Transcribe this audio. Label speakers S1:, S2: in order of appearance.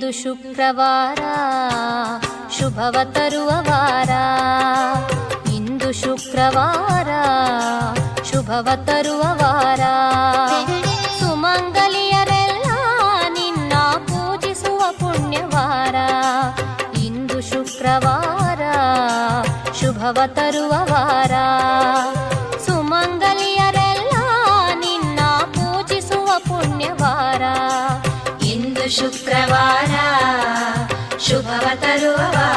S1: ಇಂದು ಶುಕ್ರವಾರ ಶುಭವ ತರುವ ವಾರ. ಇಂದು ಶುಕ್ರವಾರ ಶುಭವ ತರುವ ವಾರ. ಸುಮಂಗಲಿಯರೆಲ್ಲ ನಿನ್ನ ಪೂಜಿಸುವ ಪುಣ್ಯವಾರ. ಇಂದು ಶುಕ್ರವಾರ ಶುಭವ ತರುವ ವಾರ. ಸುಮಂಗಲಿಯರೆಲ್ಲ ನಿನ್ನ ಪೂಜಿಸುವ ಪುಣ್ಯವಾರ. ಇಂದು ಶುಕ್ರವಾರ ಶುಭವ ತರುವ ವಾರ.